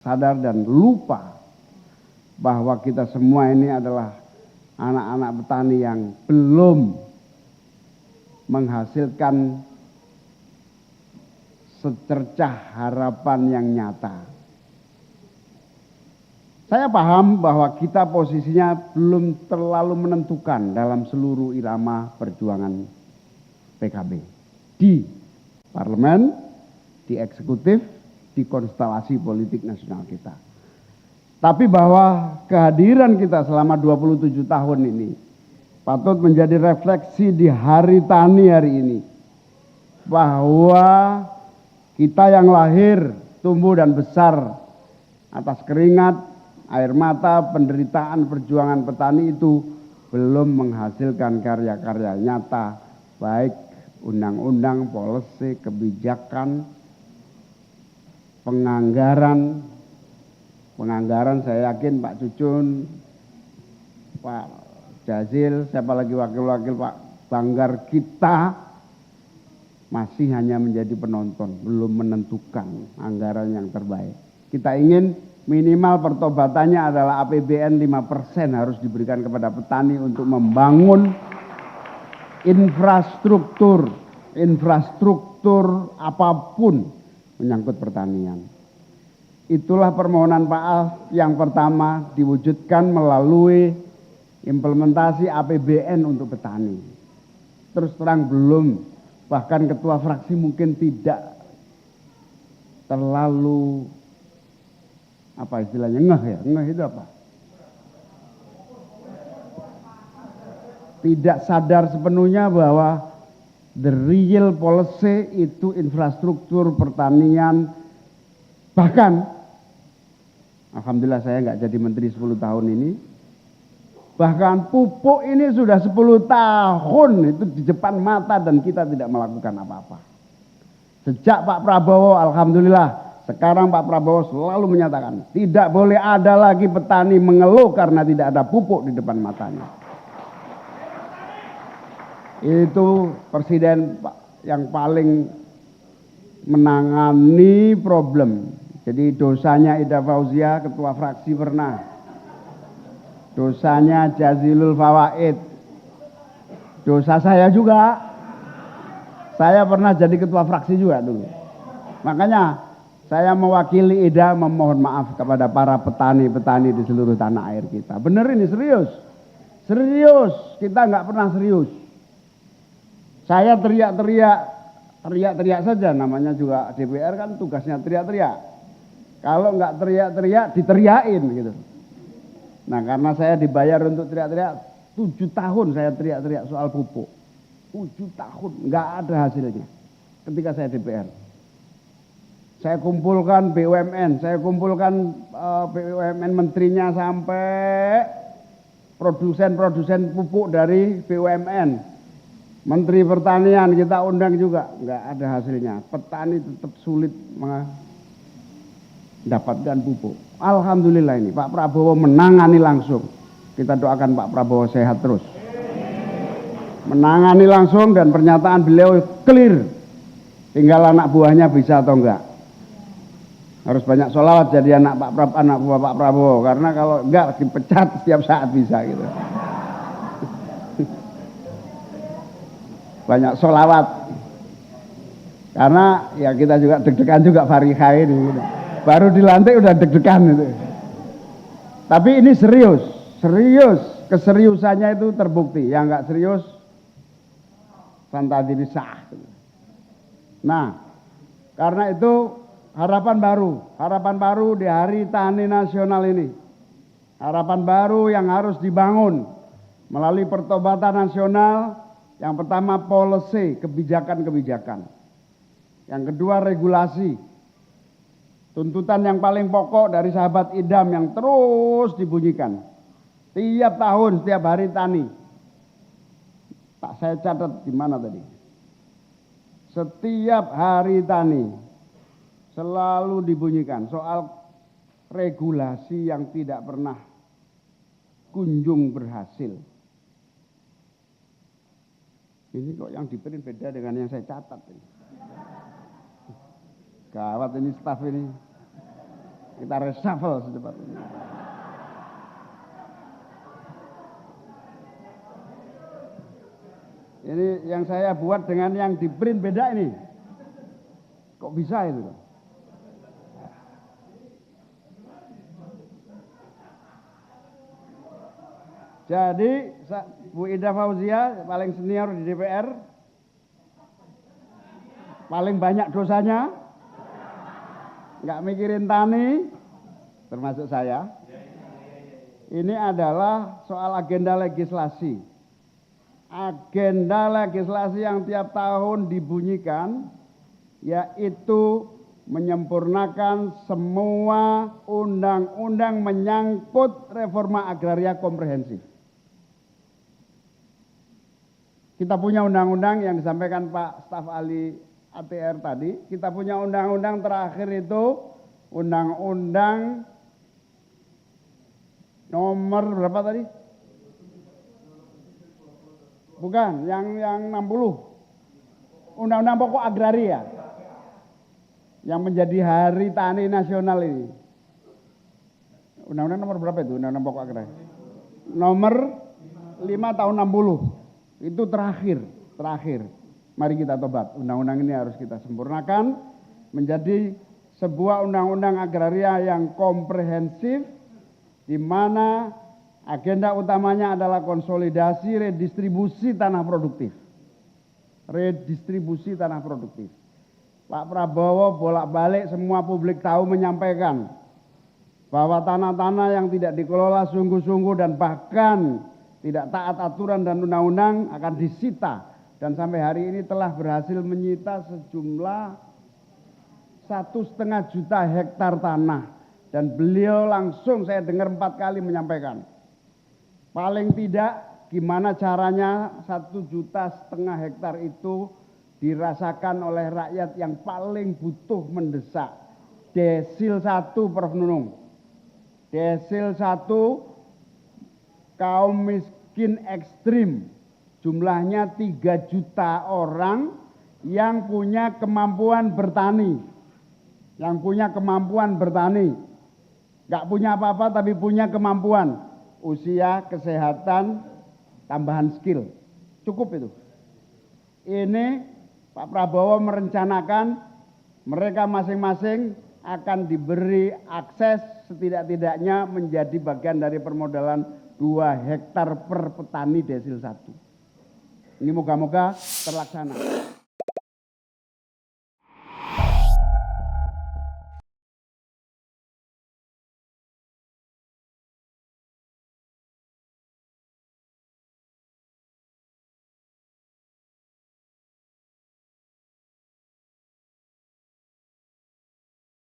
sadar dan lupa bahwa kita semua ini adalah anak-anak petani yang belum menghasilkan secercah harapan yang nyata. Saya paham bahwa kita posisinya belum terlalu menentukan dalam seluruh irama perjuangan PKB. Di parlemen, di eksekutif, di konstelasi politik nasional kita. Tapi bahwa kehadiran kita selama 27 tahun ini patut menjadi refleksi di Hari Tani hari ini. Bahwa kita yang lahir, tumbuh dan besar atas keringat, air mata, penderitaan, perjuangan petani itu belum menghasilkan karya-karya nyata, baik undang-undang, policy, kebijakan, penganggaran saya yakin Pak Cucun, Pak Jazil, siapa lagi wakil-wakil Pak Banggar, kita masih hanya menjadi penonton, belum menentukan anggaran yang terbaik. Kita ingin minimal pertobatannya adalah APBN 5% harus diberikan kepada petani untuk membangun infrastruktur apapun menyangkut pertanian. Itulah permohonan Pak Al yang pertama diwujudkan melalui implementasi APBN untuk petani. Terus terang belum, bahkan ketua fraksi mungkin tidak terlalu apa istilahnya ngeh itu apa? Tidak sadar sepenuhnya bahwa the real policy itu infrastruktur pertanian. Bahkan alhamdulillah saya nggak jadi menteri 10 tahun ini. Bahkan pupuk ini sudah 10 tahun itu di depan mata dan kita tidak melakukan apa-apa. Sejak Pak Prabowo, alhamdulillah sekarang Pak Prabowo selalu menyatakan tidak boleh ada lagi petani mengeluh karena tidak ada pupuk di depan matanya. Itu presiden yang paling menangani problem. Jadi dosanya Ida Fauzia, ketua fraksi pernah. Dosanya Jazilul Fawaid. Dosa saya juga. Saya pernah jadi ketua fraksi juga dulu. Makanya saya mewakili Ida memohon maaf kepada para petani-petani di seluruh tanah air kita. Bener ini serius. Serius, kita nggak pernah serius. Saya teriak-teriak saja, namanya juga DPR kan tugasnya teriak-teriak. Kalau nggak teriak-teriak, diteriakin gitu. Nah karena saya dibayar untuk teriak-teriak, 7 tahun saya teriak-teriak soal pupuk. 7 tahun, nggak ada hasilnya ketika saya DPR. Saya kumpulkan BUMN, saya kumpulkan BUMN menterinya sampai produsen-produsen pupuk dari BUMN. Menteri Pertanian kita undang juga, nggak ada hasilnya. Petani tetap sulit mendapatkan pupuk. Alhamdulillah ini Pak Prabowo menangani langsung. Kita doakan Pak Prabowo sehat terus. Menangani langsung dan pernyataan beliau clear. Tinggal anak buahnya bisa atau enggak. Harus banyak sholawat jadi anak buah Pak Prabowo. Karena kalau enggak dipecat setiap saat bisa gitu. Banyak sholawat. Karena ya kita juga deg-degan juga Farihah ini. Gitu. Baru dilantik udah deg-degan itu. Tapi ini serius. Keseriusannya itu terbukti. Yang enggak serius fantadi sah. Nah, karena itu harapan baru di Hari Tani Nasional ini. Harapan baru yang harus dibangun melalui pertobatan nasional. Yang pertama policy, kebijakan-kebijakan. Yang kedua regulasi. Tuntutan yang paling pokok dari sahabat Idam yang terus dibunyikan. Tiap tahun, setiap Hari Tani. Tak saya catat di mana tadi. Setiap Hari Tani selalu dibunyikan soal regulasi yang tidak pernah kunjung berhasil. Ini kok yang diprint beda dengan yang saya catat ini. Gawat ini staf ini. Kita reshuffle secepatnya. Ini yang saya buat dengan yang di print beda ini. Kok bisa itu? Jadi Bu Ida Fauzia paling senior di DPR, paling banyak dosanya, nggak mikirin tani, termasuk saya. Ini adalah soal agenda legislasi. Agenda legislasi yang tiap tahun dibunyikan, yaitu menyempurnakan semua undang-undang menyangkut reforma agraria komprehensif. Kita punya undang-undang yang disampaikan Pak Staf Ahli ATR tadi. Kita punya undang-undang terakhir itu undang-undang nomor berapa tadi? Bukan, yang 60. Undang-undang pokok agraria. Yang menjadi hari tani nasional ini. Undang-undang nomor berapa itu? Undang-undang pokok agraria. Nomor 5 tahun 60. Itu terakhir. Mari kita tobat. Undang-undang ini harus kita sempurnakan menjadi sebuah undang-undang agraria yang komprehensif, di mana agenda utamanya adalah konsolidasi redistribusi tanah produktif. Redistribusi tanah produktif. Pak Prabowo bolak-balik semua publik tahu menyampaikan bahwa tanah-tanah yang tidak dikelola sungguh-sungguh dan bahkan tidak taat aturan dan undang-undang akan disita. Dan sampai hari ini telah berhasil menyita sejumlah 1,5 juta hektar tanah. Dan beliau langsung saya dengar 4 kali menyampaikan. Paling tidak gimana caranya 1,5 juta hektar itu dirasakan oleh rakyat yang paling butuh mendesak. Desil 1 Prof. Nunung. Desil 1 kaum miskin ekstrim. Jumlahnya 3 juta orang yang punya kemampuan bertani. Yang punya kemampuan bertani. Gak punya apa-apa tapi punya kemampuan. Usia, kesehatan, tambahan skill. Cukup itu. Ini Pak Prabowo merencanakan mereka masing-masing akan diberi akses setidak-tidaknya menjadi bagian dari permodalan 2 hektar per petani desil 1. Ini moga-moga terlaksana.